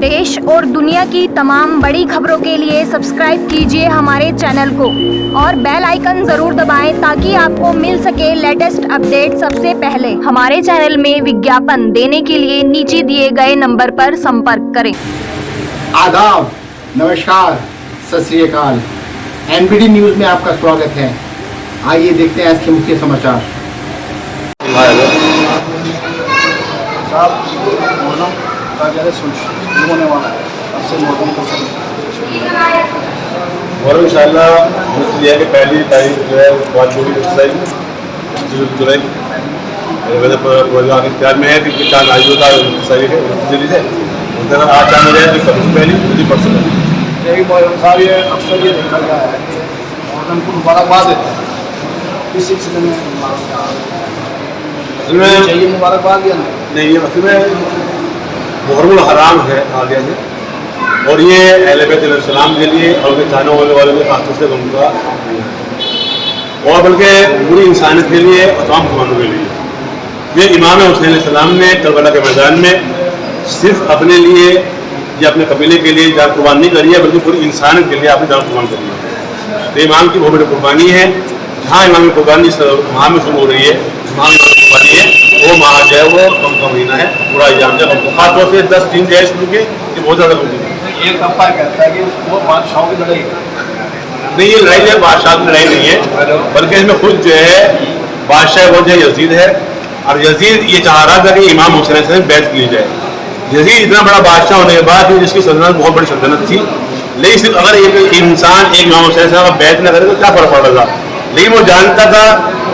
देश और दुनिया की तमाम बड़ी खबरों के लिए सब्सक्राइब कीजिए हमारे चैनल को और बेल आइकन जरूर दबाएं ताकि आपको मिल सके लेटेस्ट अपडेट सबसे पहले। हमारे चैनल में विज्ञापन देने के लिए नीचे दिए गए नंबर पर संपर्क करें। आदाब, नमस्कार, सत श्री अकाल। एनबीडी न्यूज़ में आपका स्वागत है। आइए देखते हैं आज के मुख्य समाचार। होने वाला है, अब से मौसम को और इंशाल्लाह मुझे कि पहली तारीख जो है बहुत छोटी जुलाई वैसे प्रोग्राम इख्तियार में है कि चार आयु का तारीख है दिल्ली से आज चार बजे तो सबसे पहली दूसरी परसों यही मौसम साहब ये अक्सर ये देखा गया है मौसम को मुबारकबाद देते हैं इस सिलसिले में चाहिए मुबारकबाद या नहीं ये असल में मुहर्रम हराम है आगे से और ये अहले बैत अलैहिस्सलाम के लिए और उनके चाहने वाले के खासतौर से उनका और बल्कि पूरी इंसानियत के लिए और तमाम मुसलमानों के लिए ये इमाम हुसैन अलैहिस्सलाम ने करबला के मैदान में सिर्फ अपने लिए या अपने कबीले के लिए जान कुर्बान नहीं करी है बल्कि पूरी इंसानियत के लिए आपने जान कुर्बान करी है। तो इमाम की बहुत बड़ी कुर्बानी है। जहाँ इमाम की कुर्बानी वहाँ में शुरू हो रही है वहाँ इमाम की कुर्बानी है वो माह जो है वो कम का महीना है पूरा एग्जाम जब खासतौर से 10 दिन जो है शुरू के ये बहुत ज़्यादा होती है। एक कप्पा कहता है कि वो बादशाहों की लड़ाई नहीं, ये लड़ाई है बादशाह की लड़ाई नहीं है बल्कि इसमें खुद जो है बादशाह वो जो यजीद है और यजीद ये चाह रहा था कि इमाम हुसैन से बैत की जाए। यजीद इतना बड़ा बादशाह होने के बाद जिसकी सल्तनत बहुत बड़ी सल्तनत थी लेकिन सिर्फ अगर एक इंसान एक इमाम हुसैन से बैत न करे तो क्या फ़र्क पड़ रहा था। लेकिन वो जानता था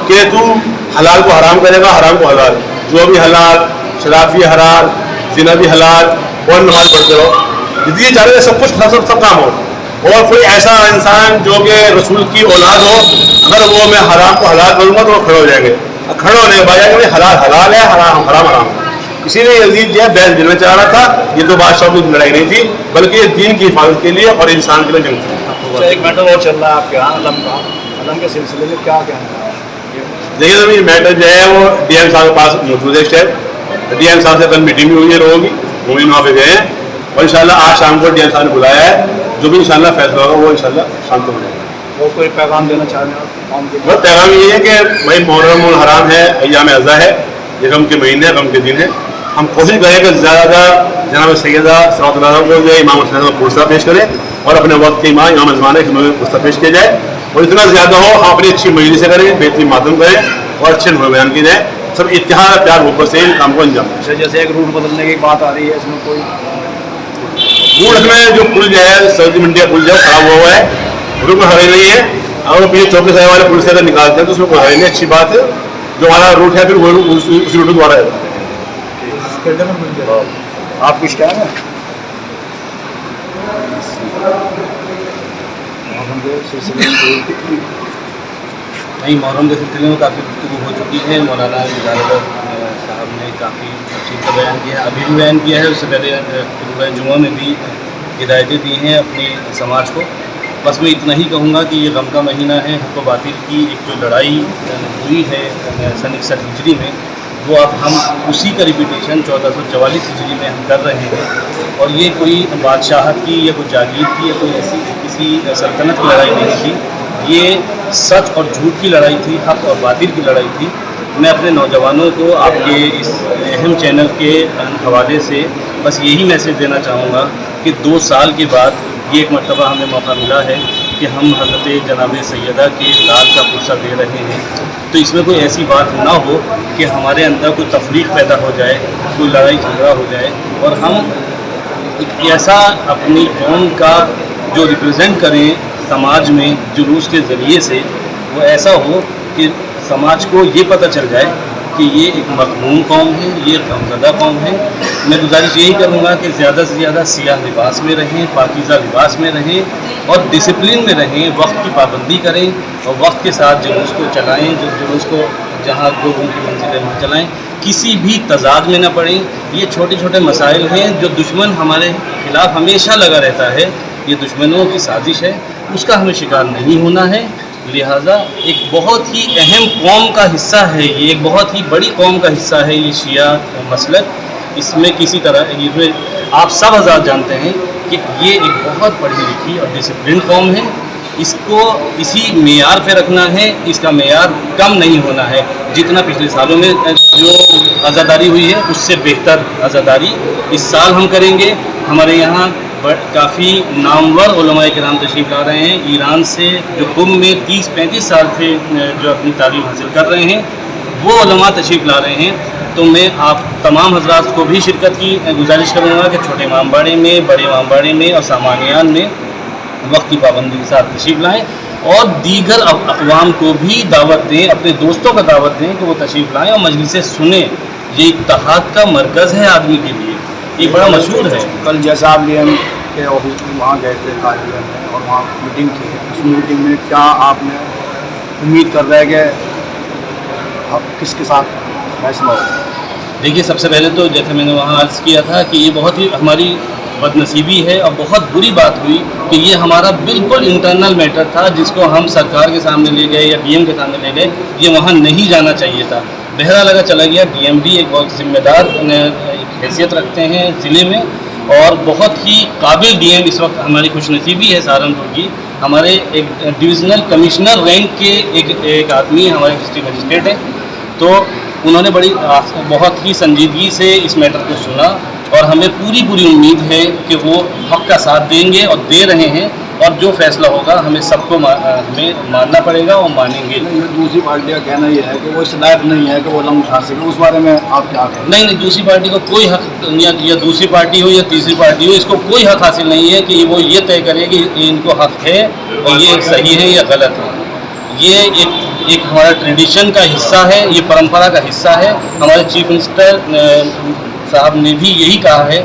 कि तू हलाल को हराम करेगा हराम को हलाल, जो भी हलाल, शराब भी हलाल, जिना भी हलाल और नमाज पढ़ते रहो। यदि चाह रहे सब कुछ सब काम हो और कोई ऐसा इंसान जो कि रसूल की औलाद हो अगर वो मैं हराम को हलाल करूँगा तो वो खड़े हो जाएंगे और खड़े होने के बाद जाएंगे हलाल हलाल है हराम हराम हराम। इसीलिए यजीद जो है बैत देना चाह रहा था। ये तो बादशाह की लड़ाई नहीं थी बल्कि दीन की हिफाजत के लिए और इंसान के लिए जंग थी। एक मैटर और चल रहा है आपके यहाँ अलम के सिलसिले में क्या कहना है? देखिए तो ये मैटर जो है वो डीएम साहब के पास मौजूद है। शायद डीएम साहब से कल मीटिंग भी हुई है लोगों की, वो भी वहाँ पे गए हैं और इंशाल्लाह आज शाम को डीएम साहब ने बुलाया है। जो भी इंशाल्लाह फैसला होगा वो इंशाल्लाह शाम को हो जाएगा। वो कोई पैगाम देना चाह रहे हैं? वो पैगाम ये है कि भाई मुहर्रम हराम है, अय्याम अज़ा है, ये गम के महीने है, गम के दिन है। हम कोशिश करें कि ज़्यादा जनाब सैयदा सल्लल्लाहु अलैहि वसल्लम को जो है इमाम हुसैन को पुरस्कार पेश करें और अपने वक्त के इमाम ज़माने के पुरस्कार पेश किया जाए और इतना ज़्यादा हो हम अपनी अच्छी मजलिस से करें, बेहतरीन मातम करें और अच्छे बयान किए जाए। सब इत्तेहाद प्यार ऊपर से इन काम को अंजाम दें। जैसे एक रूट बदलने की बात आ रही है इसमें कोई रूट में जो पुल जो है सऊदी मंडिया पुल जो खराब हुआ है रूट में हराई नहीं है। अगर पीछे चौके साहब वाले पुल से अगर निकालते हैं तो उसमें कोई हराई नहीं, अच्छी बात है। जो हमारा रूट है फिर वो उसी रूट द्वारा है। आप कुछ क्या है नहीं मुहर्रम के सिलसिले में काफ़ी गुफ्तगू हो चुकी है। मौलाना इजाज़त साहब ने काफ़ी तफसील का बयान किया है, अभी भी बयान किया है, उससे पहले खुतबा जुमा में भी हिदायतें दी हैं अपने समाज को। बस मैं इतना ही कहूँगा कि ये गम का महीना है, हक़ व बातिल की एक जो लड़ाई हुई है सन 61 हिजरी में वो अब हम उसी का रिपीटेशन 1444 हिजरी में हम कर रहे हैं। और ये कोई बादशाहत की या कोई जागीर की या कोई ऐसी किसी सल्तनत की लड़ाई नहीं थी, ये सच और झूठ की लड़ाई थी, हक़ और बातिल की लड़ाई थी। मैं अपने नौजवानों को आपके इस अहम चैनल के हवाले से बस यही मैसेज देना चाहूँगा कि 2 साल के बाद ये एक मरतबा हमें मौका मिला है कि हम हज़रत जनाब सैयदा के लाल का पुरस्कार दे रहे हैं। तो इसमें कोई ऐसी बात ना हो कि हमारे अंदर कोई तफरीक पैदा हो जाए, कोई लड़ाई झगड़ा हो जाए और हम एक ऐसा अपनी कौम का जो रिप्रेजेंट करें समाज में जुलूस के ज़रिए से वो ऐसा हो कि समाज को ये पता चल जाए कि ये एक मखमूम कौम है, ये गमज़दा कौम है। मैं गुजारिश यही करूँगा कि ज़्यादा से ज़्यादा सियाह लिबास में रहें, पाकीज़ा लिबास में रहें और डिसिप्लिन में रहें, वक्त की पाबंदी करें और वक्त के साथ जुलूस को चलाएँ, जो जुलूस को जहाँ लोगों की मंजिल है वहाँ चलाएँ, किसी भी तजाद में न पड़ें। ये छोटे छोटे मसाइल हैं जो दुश्मन हमारे खिलाफ हमेशा लगा रहता है, ये दुश्मनों की साजिश है, उसका हमें शिकार नहीं होना है। लिहाजा एक बहुत ही अहम कौम का हिस्सा है, ये एक बहुत ही बड़ी कौम का हिस्सा है ये शिया मसलक। اس میں کسی طرح آپ سب حضرات جانتے ہیں کہ یہ ایک بہت پڑھی لکھی اور ڈسپلن قوم ہے. اس کو اسی معیار پہ رکھنا ہے, اس کا معیار کم نہیں ہونا ہے. جتنا پچھلے سالوں میں جو عزاداری ہوئی ہے اس سے بہتر عزاداری اس سال ہم کریں گے. ہمارے یہاں کافی نامور علماء کرام تشریف لا رہے ہیں. ایران سے جو قم میں 30-35 سال سے جو اپنی تعلیم حاصل کر رہے ہیں وہ علماء تشریف لا رہے ہیں. تو میں آپ تمام حضرات کو بھی شرکت کی گزارش کروں گا کہ چھوٹے امام باڑے میں, بڑے امام باڑے میں اور سامانیان میں وقت کی پابندی کے ساتھ تشریف لائیں, اور دیگر اقوام کو بھی دعوت دیں, اپنے دوستوں کو دعوت دیں کہ وہ تشریف لائیں اور مجلسیں سنیں. یہ اتحاد کا مرکز ہے آدمی کے لیے, یہ بڑا مشہور ہے. کل جیسا آپ لین کے آفس میں وہاں گئے تھے طالب علم میں اور وہاں میٹنگ کی, اس میٹنگ میں کیا آپ نے امید کر رہے کہ کس کے ساتھ فیصلہ ہو؟ دیکھیے, سب سے پہلے تو جیسے میں نے وہاں عرض کیا تھا کہ یہ بہت ہی ہماری بد نصیبی ہے اور بہت بری بات ہوئی کہ یہ ہمارا بالکل انٹرنل میٹر تھا جس کو ہم سرکار کے سامنے لے گئے یا ڈی ایم کے سامنے لے گئے. یہ وہاں نہیں جانا چاہیے تھا. بہرحال اگر چلا گیا. ڈی ایم بھی ایک بہت ذمہ دار حیثیت رکھتے ہیں ضلع میں, اور بہت ہی قابل ڈی ایم اس وقت ہماری خوش نصیبی ہے سہارنپور کی. ہمارے ایک ڈویژنل کمشنر رینک کے ایک آدمی ہمارے ڈسٹرکٹ مجسٹریٹ ہیں, تو انہوں نے بہت ہی سنجیدگی سے اس میٹر کو سنا, اور ہمیں پوری امید ہے کہ وہ حق کا ساتھ دیں گے اور دے رہے ہیں, اور جو فیصلہ ہوگا ہمیں سب کو ہمیں ماننا پڑے گا اور مانیں گے. دوسری پارٹی کا کہنا یہ ہے کہ وہ اس لائق نہیں ہے کہ وہ علم اٹھا سکے, اس بارے میں آپ کیا کہیں؟ نہیں, دوسری پارٹی کو کوئی حق, یا دوسری پارٹی ہو یا تیسری پارٹی ہو, اس کو کوئی حق حاصل نہیں ہے کہ وہ یہ طے کرے کہ ان کو حق ہے اور یہ صحیح ہے یا غلط ہے. یہ ایک ہمارا ٹریڈیشن کا حصہ ہے, یہ پرمپرا کا حصہ ہے. ہمارے چیف منسٹر صاحب نے بھی یہی کہا ہے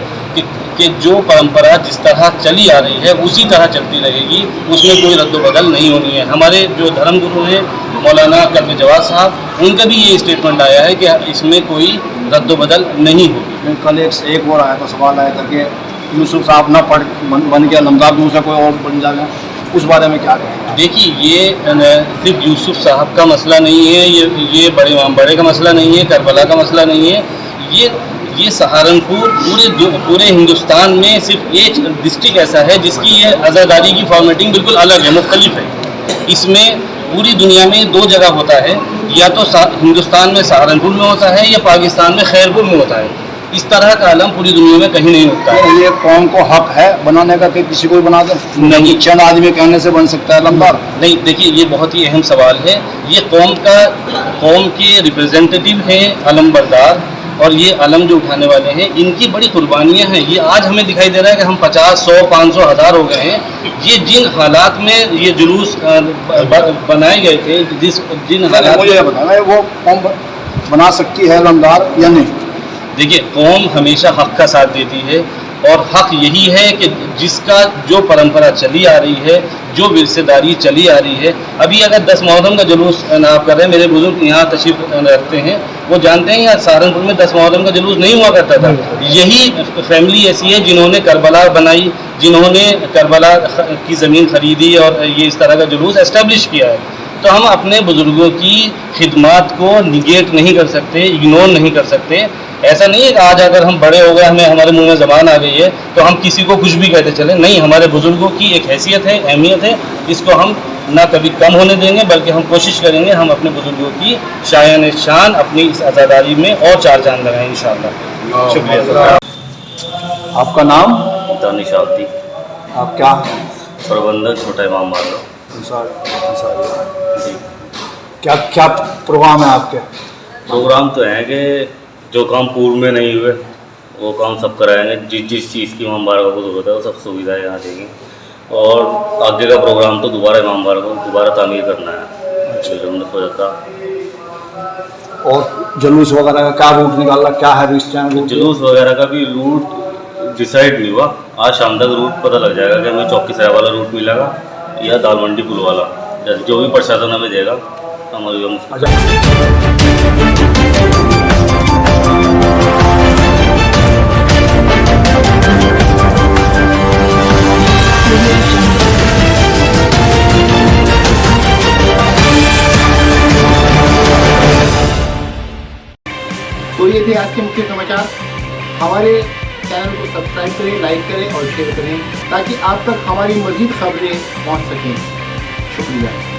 کہ جو پرمپرا جس طرح چلی آ رہی ہے اسی طرح چلتی رہے گی, اس میں کوئی رد و بدل نہیں ہونی ہے. ہمارے جو دھرم گرو ہیں مولانا قلب جواد صاحب, ان کا بھی یہ اسٹیٹمنٹ آیا ہے کہ اس میں کوئی رد و بدل نہیں ہوگی. کل ایک اور آیا تھا, سوال آیا تھا کہ یوسف صاحب نہ پڑھ بن کے علمدار دوسرا کوئی اور بن جائے, اس بارے میں کیا کہیں؟ دیکھیے, یہ صرف یوسف صاحب کا مسئلہ نہیں ہے, یہ بڑے امام بڑے کا مسئلہ نہیں ہے, کربلا کا مسئلہ نہیں ہے. یہ سہارنپور پورے ہندوستان میں صرف ایک ڈسٹرکٹ ایسا ہے جس کی یہ عزاداری کی فارمیٹنگ بالکل الگ ہے, مختلف ہے. اس میں پوری دنیا میں 2 جگہ ہوتا ہے, یا تو ہندوستان میں سہارنپور میں ہوتا ہے یا پاکستان میں خیرپور میں ہوتا ہے. اس طرح کا علم پوری دنیا میں کہیں نہیں ہوتا ہے. یہ قوم کو حق ہے بنانے کا کہ کسی کو بنا دے؟ نہیں, چند آدمی کہنے سے بن سکتا ہے علمدار؟ نہیں, دیکھیے یہ بہت ہی اہم سوال ہے. یہ قوم کے ریپرزینٹیٹیو ہیں علم بردار, اور یہ علم جو اٹھانے والے ہیں ان کی بڑی قربانیاں ہیں. یہ آج ہمیں دکھائی دے رہا ہے کہ ہم 50, 100, 500, 1000 ہو گئے ہیں. یہ جن حالات میں یہ جلوس بنائے گئے تھے, جن حالات مجھے بتانا وہ قوم بنا سکتی ہے علمدار یا نہیں؟ دیکھیے, قوم ہمیشہ حق کا ساتھ دیتی ہے, اور حق یہی ہے کہ جس کا جو پرمپرا چلی آ رہی ہے, جو ورثے داری چلی آ رہی ہے. ابھی اگر 10 محرم کا جلوس آپ کر رہے ہیں, میرے بزرگ یہاں تشریف رکھتے ہیں, وہ جانتے ہیں یہاں سہارنپور میں 10 محرم کا جلوس نہیں ہوا کرتا تھا. یہی فیملی ایسی ہے جنہوں نے کربلا بنائی, جنہوں نے کربلا کی زمین خریدی اور یہ اس طرح کا جلوس اسٹیبلش کیا ہے. تو ہم اپنے بزرگوں کی خدمات کو نگیٹ نہیں کر سکتے, اگنور نہیں کر سکتے. ایسا نہیں ہے کہ آج اگر ہم بڑے ہو گئے, ہمارے منہ میں زبان آ گئی ہے تو ہم کسی کو کچھ بھی کہتے چلیں. نہیں, ہمارے بزرگوں کی ایک حیثیت ہے, اہمیت ہے, اس کو ہم نہ کبھی کم ہونے دیں گے, بلکہ ہم کوشش کریں گے ہم اپنے بزرگوں کی شان اپنی اس عزاداری میں اور 4 چاند لگائیں انشاءاللہ. شکریہ. آپ کا نام؟ دانش آبدی, آپ کیا پروندک چھوٹا امام باڑہ. جی, کیا پروگرام ہے آپ کے؟ پروگرام تو ہے کہ جو کام پورو میں نہیں ہوئے وہ کام سب کرائیں گے. جس چیز کی امام باڑہ کو ضرورت ہے وہ سب سویدھائیں یہاں دیں گے. اور آگے کا پروگرام تو دوبارہ امام باڑہ کو دوبارہ تعمیر کرنا ہے, جو ہم نے سوچا تھا. اور جلوس وغیرہ کا کیا روٹ نکالا, کیا ہے اس ٹائم؟ جلوس وغیرہ کا بھی روٹ ڈیسائیڈ نہیں ہوا. آج شام تک روٹ پتہ لگ جائے گا کہ ہمیں چوکی سرائے والا روٹ ملے گا یا دال منڈی پل والا, جو بھی پرشاسن ہمیں دے گا ہماری. तो ये थे आज के मुख्य समाचार. हमारे चैनल को सब्सक्राइब करें, लाइक करें और शेयर करें ताकि आप तक हमारी मज़ीद खबरें पहुंच सकें। शुक्रिया।